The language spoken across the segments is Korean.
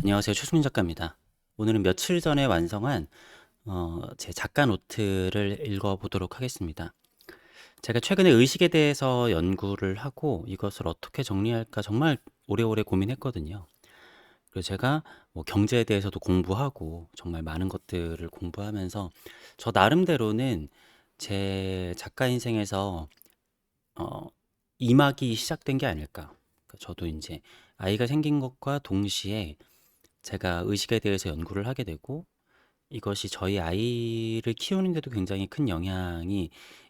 안녕하세요. 최수민 작가입니다. 오늘은 며칠 전에 완성한 제 작가 노트를 읽어보도록 하겠습니다. 제가 최근에 의식에 대해서 연구를 하고 이것을 어떻게 정리할까 정말 오래오래 고민했거든요. 그리고 제가 뭐 경제에 대해서도 공부하고 정말 많은 것들을 공부하면서 저 나름대로는 제 작가 인생에서 어, 이막이 시작된 게 아닐까. 그러니까 저도 이제 아이가 생긴 것과 동시에 제가 의식에 대해서 연구를 하게 되고 이것이 저희 아이를 키우는데도 굉장히 큰 영향이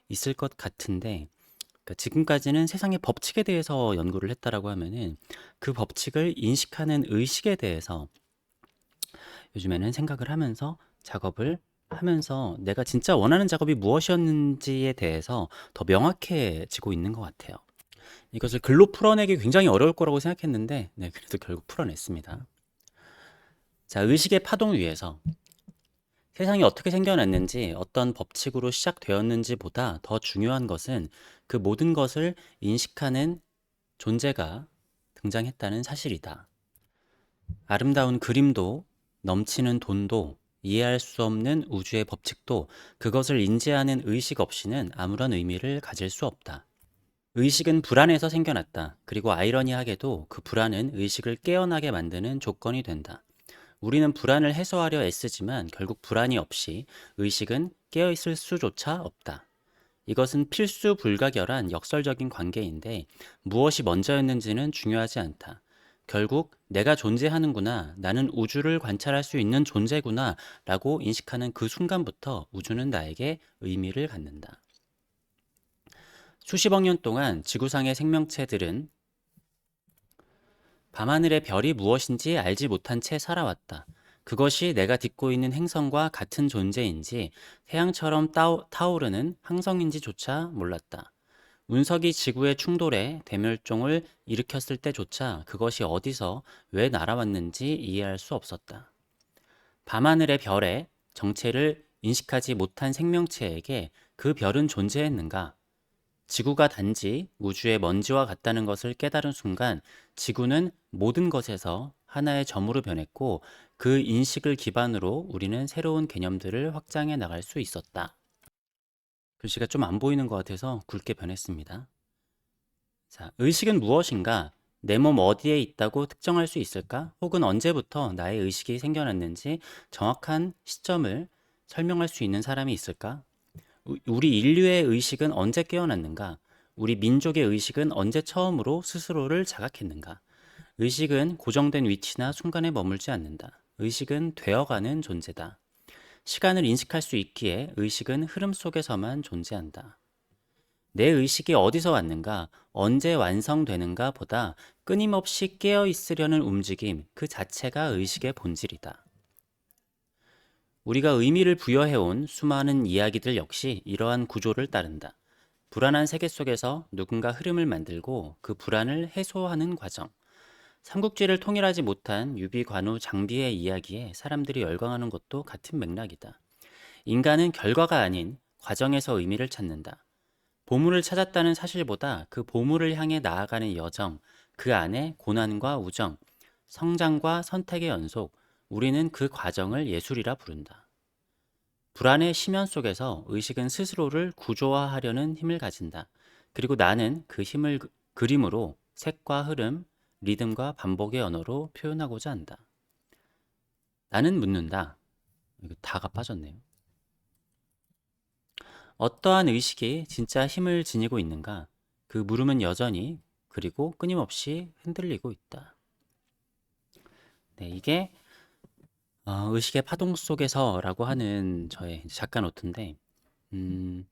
있을 것 같은데, 그러니까 지금까지는 세상의 법칙에 대해서 연구를 했다라고 하면은 그 법칙을 인식하는 의식에 대해서 요즘에는 생각을 하면서 작업을 하면서 내가 진짜 원하는 작업이 무엇이었는지에 대해서 더 명확해지고 있는 것 같아요. 이것을 글로 풀어내기 굉장히 어려울 거라고 생각했는데, 네, 그래도 결국 풀어냈습니다. 자, 의식의 파동 위에서 세상이 어떻게 생겨났는지, 어떤 법칙으로 시작되었는지보다 더 중요한 것은 그 모든 것을 인식하는 존재가 등장했다는 사실이다. 아름다운 그림도, 넘치는 돈도, 이해할 수 없는 우주의 법칙도 그것을 인지하는 의식 없이는 아무런 의미를 가질 수 없다. 의식은 불안에서 생겨났다. 그리고 아이러니하게도 그 불안은 의식을 깨어나게 만드는 조건이 된다. 우리는 불안을 해소하려 애쓰지만 결국 불안이 없이 의식은 깨어있을 수조차 없다. 이것은 필수 불가결한 역설적인 관계인데 무엇이 먼저였는지는 중요하지 않다. 결국 내가 존재하는구나, 나는 우주를 관찰할 수 있는 존재구나 라고 인식하는 그 순간부터 우주는 나에게 의미를 갖는다. 수십억 년 동안 지구상의 생명체들은 밤하늘의 별이 무엇인지 알지 못한 채 살아왔다. 그것이 내가 딛고 있는 행성과 같은 존재인지 태양처럼 타오르는 항성인지조차 몰랐다. 운석이 지구의 충돌에 대멸종을 일으켰을 때조차 그것이 어디서 왜 날아왔는지 이해할 수 없었다. 밤하늘의 별의 정체를 인식하지 못한 생명체에게 그 별은 존재했는가? 지구가 단지 우주의 먼지와 같다는 것을 깨달은 순간 지구는 모든 것에서 하나의 점으로 변했고 그 인식을 기반으로 우리는 새로운 개념들을 확장해 나갈 수 있었다. 글씨가 좀 안 보이는 것 같아서 굵게 변했습니다. 자, 의식은 무엇인가? 내 몸 어디에 있다고 특정할 수 있을까? 혹은 언제부터 나의 의식이 생겨났는지 정확한 시점을 설명할 수 있는 사람이 있을까? 우리 인류의 의식은 언제 깨어났는가? 우리 민족의 의식은 언제 처음으로 스스로를 자각했는가? 의식은 고정된 위치나 순간에 머물지 않는다. 의식은 되어가는 존재다. 시간을 인식할 수 있기에 의식은 흐름 속에서만 존재한다. 내 의식이 어디서 왔는가, 언제 완성되는가 보다 끊임없이 깨어 있으려는 움직임 그 자체가 의식의 본질이다. 우리가 의미를 부여해온 수많은 이야기들 역시 이러한 구조를 따른다. 불안한 세계 속에서 누군가 흐름을 만들고 그 불안을 해소하는 과정. 삼국지를 통일하지 못한 유비관우 장비의 이야기에 사람들이 열광하는 것도 같은 맥락이다. 인간은 결과가 아닌 과정에서 의미를 찾는다. 보물을 찾았다는 사실보다 그 보물을 향해 나아가는 여정, 그 안에 고난과 우정, 성장과 선택의 연속, 우리는 그 과정을 예술이라 부른다. 불안의 심연 속에서 의식은 스스로를 구조화하려는 힘을 가진다. 그리고 나는 그 힘을 그림으로 색과 흐름, 리듬과 반복의 언어로 표현하고자 한다. 나는 묻는다. 이거 다가 빠졌네요. 어떠한 의식이 진짜 힘을 지니고 있는가? 그 물음은 여전히 그리고 끊임없이 흔들리고 있다. 네, 이게 의식의 파동 속에서라고 하는 저의 작가 노트인데, 음,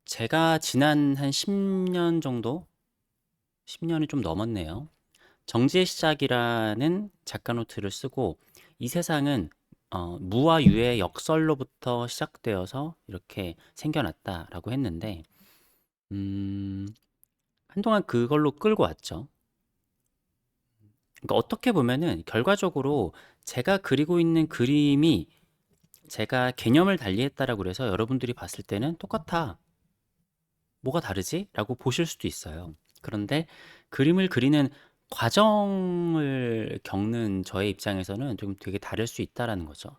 제가 지난 한 10년 정도, 10년이 좀 넘었네요. 정지의 시작이라는 작가 노트를 쓰고 이 세상은 무와 유의 역설로부터 시작되어서 이렇게 생겨났다라고 했는데 한동안 그걸로 끌고 왔죠. 그러니까 어떻게 보면은 결과적으로 제가 그리고 있는 그림이 제가 개념을 달리했다라고 그래서 여러분들이 봤을 때는 똑같아. 뭐가 다르지? 라고 보실 수도 있어요. 그런데 그림을 그리는 과정을 겪는 저의 입장에서는 좀 되게 다를 수 있다라는 거죠.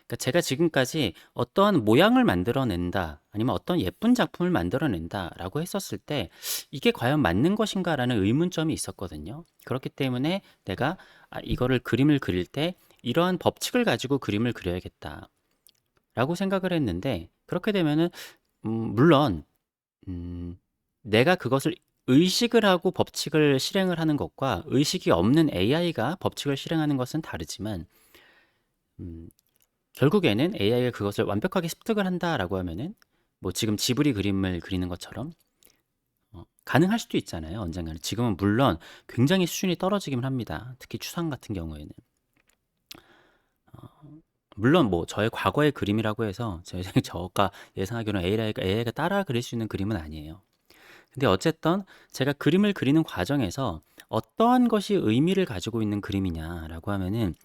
그러니까 제가 지금까지 어떠한 모양을 만들어낸다, 아니면 어떤 예쁜 작품을 만들어낸다라고 했었을 때 이게 과연 맞는 것인가라는 의문점이 있었거든요. 그렇기 때문에 내가 이거를 그림을 그릴 때 이러한 법칙을 가지고 그림을 그려야겠다라고 생각을 했는데, 그렇게 되면은 물론 음, 내가 그것을 의식을 하고 법칙을 실행을 하는 것과 의식이 없는 AI가 법칙을 실행하는 것은 다르지만, 음, 결국에는 AI가 그것을 완벽하게 습득을 한다라고 하면은 뭐 지금 지브리 그림을 그리는 것처럼 가능할 수도 있잖아요. 언젠가는. 지금은 물론 굉장히 수준이 떨어지긴 합니다. 특히 추상 같은 경우에는. 물론 뭐 저의 과거의 그림이라고 해서 저가 예상하기로는 AI가 따라 그릴 수 있는 그림은 아니에요. 근데 어쨌든 제가 그림을 그리는 과정에서 어떠한 것이 의미를 가지고 있는 그림이냐라고 하면은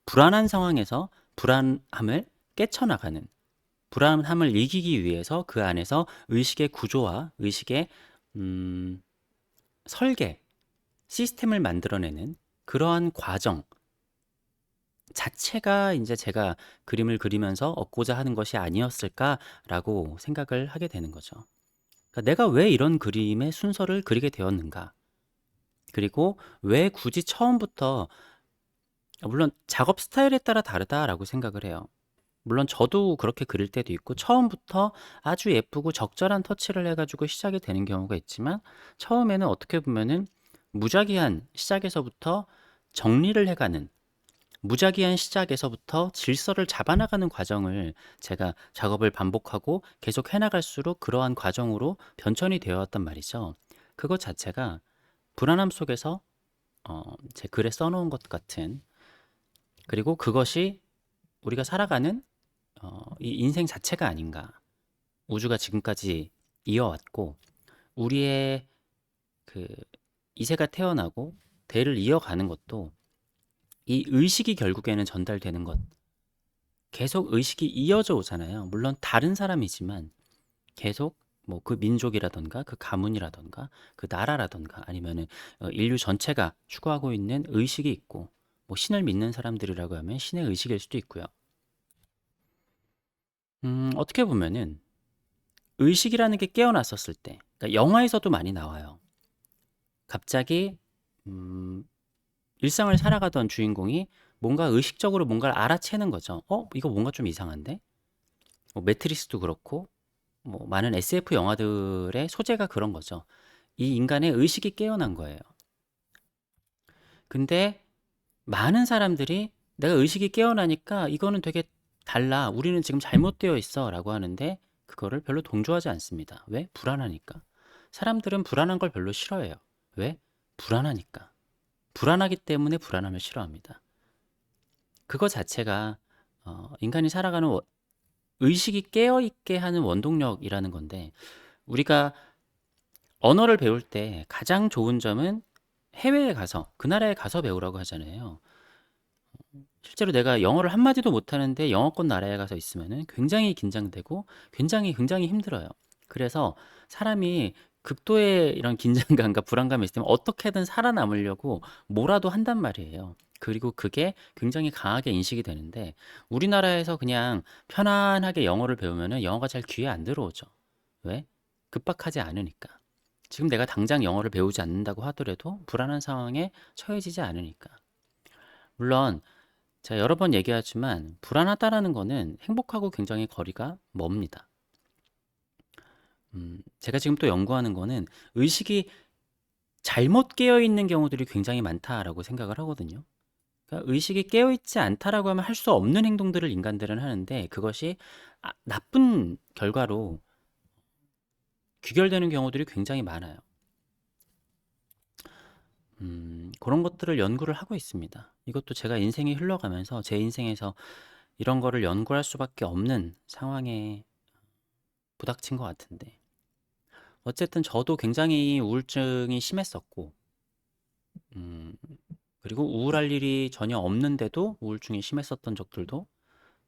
불안한 상황에서 불안함을 깨쳐나가는, 불안함을 이기기 위해서 그 안에서 의식의 구조와 의식의 음, 설계, 시스템을 만들어내는 그러한 과정 자체가 이제 제가 그림을 그리면서 얻고자 하는 것이 아니었을까라고 생각을 하게 되는 거죠. 그러니까 내가 왜 이런 그림의 순서를 그리게 되었는가? 그리고 왜 굳이 처음부터, 물론 작업 스타일에 따라 다르다라고 생각을 해요. 물론 저도 그렇게 그릴 때도 있고 처음부터 아주 예쁘고 적절한 터치를 해가지고 시작이 되는 경우가 있지만, 처음에는 어떻게 보면은 무작위한 시작에서부터 정리를 해가는, 무작위한 시작에서부터 질서를 잡아나가는 과정을 제가 작업을 반복하고 계속 해나갈수록 그러한 과정으로 변천이 되어 왔단 말이죠. 그것 자체가 불안함 속에서 제 글에 써놓은 것 같은, 그리고 그것이 우리가 살아가는 이 인생 자체가 아닌가. 우주가 지금까지 이어왔고 우리의 그 이세가 태어나고 대를 이어가는 것도 이 의식이 결국에는 전달되는 것, 계속 의식이 이어져 오잖아요. 물론 다른 사람이지만 계속 뭐 그 민족이라던가 그 가문이라던가 그 나라라던가 아니면은 인류 전체가 추구하고 있는 의식이 있고, 뭐 신을 믿는 사람들이라고 하면 신의 의식일 수도 있고요. 어떻게 보면은 의식이라는 게 깨어났었을 때, 그러니까 영화에서도 많이 나와요. 갑자기 음, 일상을 살아가던 주인공이 뭔가 의식적으로 뭔가를 알아채는 거죠. 이거 뭔가 좀 이상한데? 뭐 매트리스도 그렇고 뭐 많은 SF 영화들의 소재가 그런 거죠. 이 인간의 의식이 깨어난 거예요. 근데 많은 사람들이 내가 의식이 깨어나니까 이거는 되게 달라, 우리는 지금 잘못되어 있어 라고 하는데 그거를 별로 동조하지 않습니다. 왜? 불안하니까. 사람들은 불안한 걸 별로 싫어해요. 왜? 불안하니까. 불안하기 때문에 불안함을 싫어합니다. 그거 자체가 인간이 살아가는 의식이 깨어있게 하는 원동력이라는 건데, 우리가 언어를 배울 때 가장 좋은 점은 해외에 가서 그 나라에 가서 배우라고 하잖아요. 실제로 내가 영어를 한마디도 못하는데 영어권 나라에 가서 있으면은 굉장히 긴장되고 굉장히 힘들어요. 그래서 사람이 극도의 이런 긴장감과 불안감이 있으면 어떻게든 살아남으려고 뭐라도 한단 말이에요. 그리고 그게 굉장히 강하게 인식이 되는데, 우리나라에서 그냥 편안하게 영어를 배우면은 영어가 잘 귀에 안 들어오죠. 왜? 급박하지 않으니까. 지금 내가 당장 영어를 배우지 않는다고 하더라도 불안한 상황에 처해지지 않으니까. 물론 제가 여러 번 얘기하지만 불안하다라는 거는 행복하고 굉장히 거리가 멉니다. 제가 지금 또 연구하는 거는 의식이 잘못 깨어 있는 경우들이 굉장히 많다라고 생각을 하거든요. 그러니까 의식이 깨어 있지 않다라고 하면 할 수 없는 행동들을 인간들은 하는데, 그것이 나쁜 결과로 귀결되는 경우들이 굉장히 많아요. 그런 것들을 연구를 하고 있습니다. 이것도 제가 인생이 흘러가면서 제 인생에서 이런 거를 연구할 수밖에 없는 상황에 부닥친 것 같은데, 어쨌든 저도 굉장히 우울증이 심했었고, 음, 그리고 우울할 일이 전혀 없는데도 우울증이 심했었던 적들도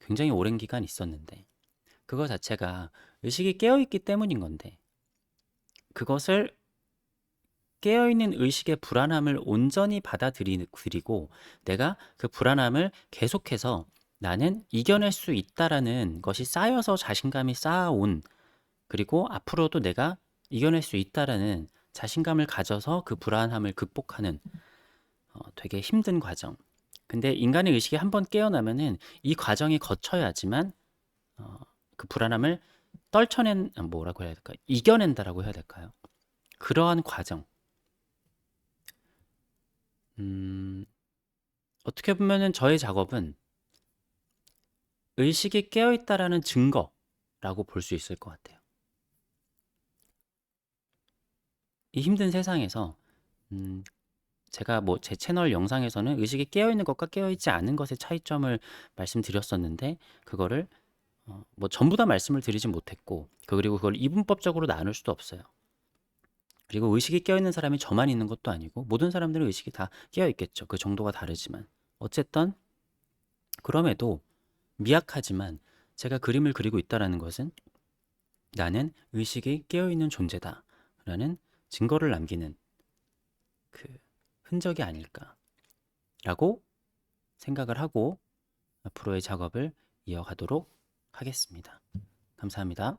굉장히 오랜 기간 있었는데, 그거 자체가 의식이 깨어있기 때문인 건데, 그것을 깨어있는 의식의 불안함을 온전히 받아들이고 내가 그 불안함을 계속해서 나는 이겨낼 수 있다라는 것이 쌓여서 자신감이 쌓아온, 그리고 앞으로도 내가 이겨낼 수 있다라는 자신감을 가져서 그 불안함을 극복하는 되게 힘든 과정. 근데 인간의 의식이 한번 깨어나면은 이 과정이 거쳐야지만 어, 그 불안함을 뭐라고 해야 될까? 이겨낸다라고 해야 될까요? 그러한 과정. 음, 어떻게 보면은 저의 작업은 의식이 깨어있다라는 증거라고 볼 수 있을 것 같아요. 이 힘든 세상에서 음, 제가 뭐 제 채널 영상에서는 의식이 깨어있는 것과 깨어있지 않은 것의 차이점을 말씀드렸었는데, 그거를 뭐 전부 다 말씀을 드리진 못했고, 그리고 그걸 이분법적으로 나눌 수도 없어요. 그리고 의식이 깨어있는 사람이 저만 있는 것도 아니고 모든 사람들은 의식이 다 깨어있겠죠. 그 정도가 다르지만 어쨌든 그럼에도 미약하지만 제가 그림을 그리고 있다라는 것은 나는 의식이 깨어있는 존재다라는 증거를 남기는 그 흔적이 아닐까라고 생각을 하고 앞으로의 작업을 이어가도록 하겠습니다. 감사합니다.